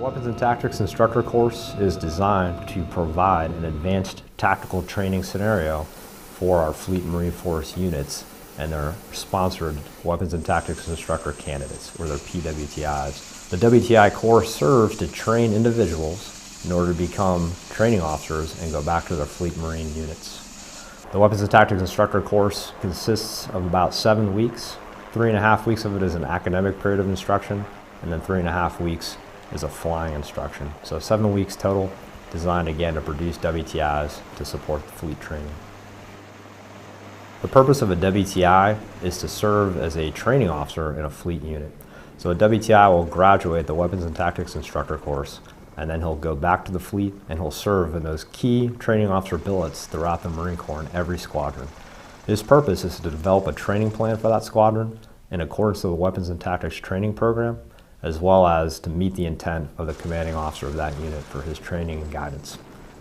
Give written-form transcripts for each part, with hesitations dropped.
Weapons and Tactics Instructor course is designed to provide an advanced tactical training scenario for our Fleet Marine Force units and their sponsored Weapons and Tactics Instructor candidates, or their PWTIs. The WTI course serves to train individuals in order to become training officers and go back to their Fleet Marine units. The Weapons and Tactics Instructor course consists of about 7 weeks. 3.5 weeks of it is an academic period of instruction, and then 3.5 weeks is a flying instruction. So 7 weeks total, designed again to produce WTIs to support the fleet training. The purpose of a WTI is to serve as a training officer in a fleet unit. So a WTI will graduate the Weapons and Tactics Instructor course, and then he'll go back to the fleet and he'll serve in those key training officer billets throughout the Marine Corps in every squadron. His purpose is to develop a training plan for that squadron in accordance with the Weapons and Tactics training program, as well as to meet the intent of the commanding officer of that unit for his training and guidance.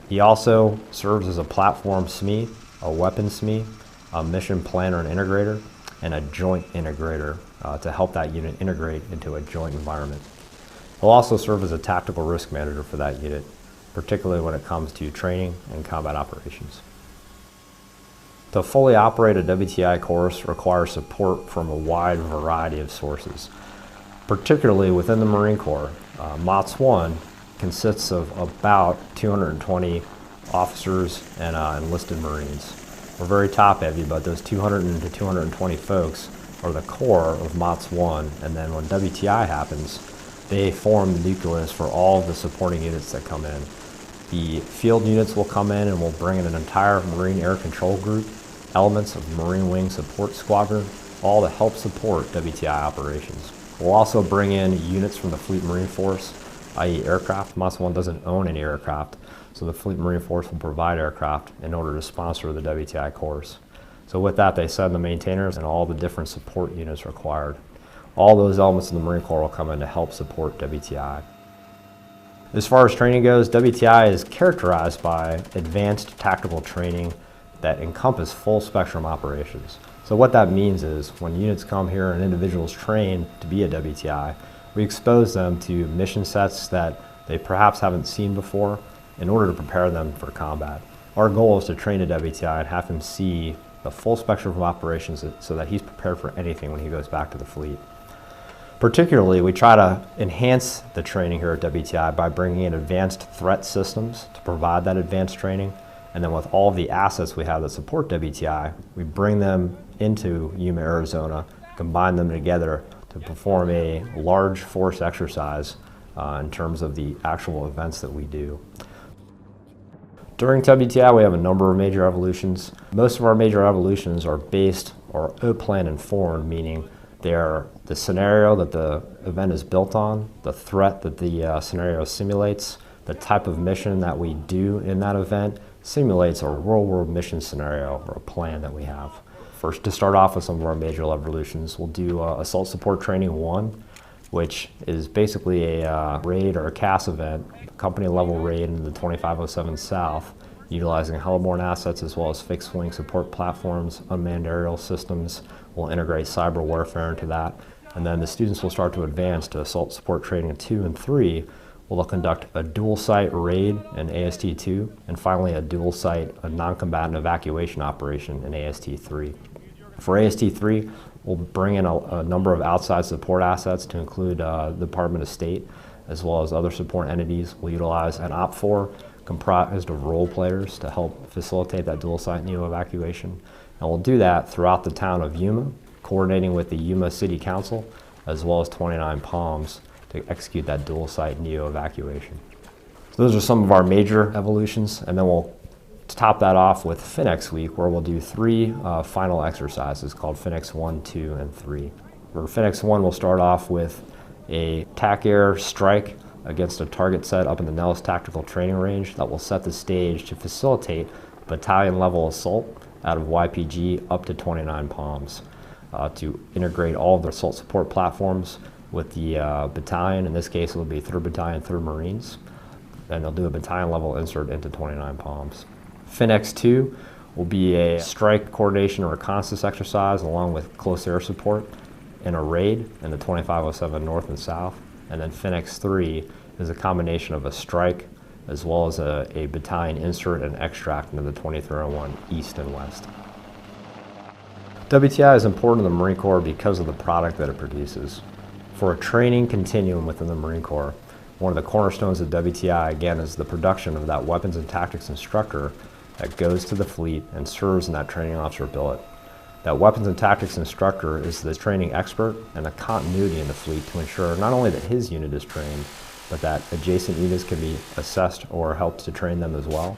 He also serves as a platform SME, a weapons SME, a mission planner and integrator, and a joint integrator to help that unit integrate into a joint environment. He'll also serve as a tactical risk manager for that unit, particularly when it comes to training and combat operations. To fully operate a WTI course requires support from a wide variety of sources. Particularly within the Marine Corps, MOTS 1 consists of about 220 officers and enlisted Marines. We're very top heavy, but those 200 to 220 folks are the core of MOTS 1, and then when WTI happens, they form the nucleus for all of the supporting units that come in. The field units will come in and we'll bring in an entire Marine Air Control Group, elements of Marine Wing Support Squadron, all to help support WTI operations. We'll also bring in units from the Fleet Marine Force, i.e. aircraft. MOTS 1 doesn't own any aircraft, so the Fleet Marine Force will provide aircraft in order to sponsor the WTI course. So with that, they send the maintainers and all the different support units required. All those elements of the Marine Corps will come in to help support WTI. As far as training goes, WTI is characterized by advanced tactical training that encompass full spectrum operations. So what that means is when units come here and individuals train to be a WTI, we expose them to mission sets that they perhaps haven't seen before in order to prepare them for combat. Our goal is to train a WTI and have him see the full spectrum of operations so that he's prepared for anything when he goes back to the fleet. Particularly, we try to enhance the training here at WTI by bringing in advanced threat systems to provide that advanced training. And then with all of the assets we have that support WTI, we bring them into Yuma, Arizona, combine them together to perform a large force exercise in terms of the actual events that we do. During WTI, we have a number of major evolutions. Most of our major evolutions are based or O-plan informed, meaning they are the scenario that the event is built on, the threat that the scenario simulates, the type of mission that we do in that event simulates a real-world mission scenario or a plan that we have. First, to start off with some of our major evolutions, we'll do Assault Support Training 1, which is basically a raid or a CAS event, company-level raid into the 2507 South, utilizing heliborne assets as well as fixed-wing support platforms, unmanned aerial systems. We'll integrate cyber warfare into that, and then the students will start to advance to Assault Support Training 2 and 3, we'll conduct a dual-site raid in AST-2, and finally a dual-site, a non-combatant evacuation operation in AST-3. For AST-3, we'll bring in a number of outside support assets to include the Department of State, as well as other support entities. We'll utilize an OPFOR comprised of role players to help facilitate that dual-site NEO evacuation. And we'll do that throughout the town of Yuma, coordinating with the Yuma City Council, as well as 29 Palms, to execute that dual-site NEO evacuation. So those are some of our major evolutions, and then we'll top that off with FINEX Week, where we'll do 3 final exercises called FINEX 1, 2, and 3. For FINEX 1, we'll start off with a TAC Air strike against a target set up in the Nellis Tactical Training Range that will set the stage to facilitate battalion-level assault out of YPG up to 29 Palms to integrate all of the assault support platforms with the battalion. In this case, it'll be 3rd Battalion, 3rd Marines, and they'll do a battalion level insert into 29 Palms. FINEX 2 will be a strike coordination and reconnaissance exercise along with close air support in a raid in the 2507 North and South. And then FINEX 3 is a combination of a strike as well as a battalion insert and extract into the 2301 East and West. WTI is important to the Marine Corps because of the product that it produces. For a training continuum within the Marine Corps, one of the cornerstones of WTI, again, is the production of that weapons and tactics instructor that goes to the fleet and serves in that training officer billet. That weapons and tactics instructor is the training expert and the continuity in the fleet to ensure not only that his unit is trained, but that adjacent units can be assessed or helped to train them as well,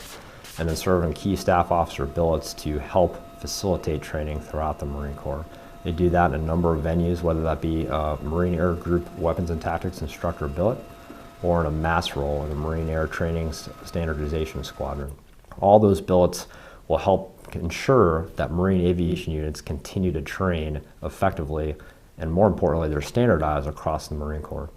and then serve in key staff officer billets to help facilitate training throughout the Marine Corps. They do that in a number of venues, whether that be a Marine Air Group Weapons and Tactics Instructor billet or in a mass role in the Marine Air Training Standardization Squadron. All those billets will help ensure that Marine aviation units continue to train effectively, and more importantly, they're standardized across the Marine Corps.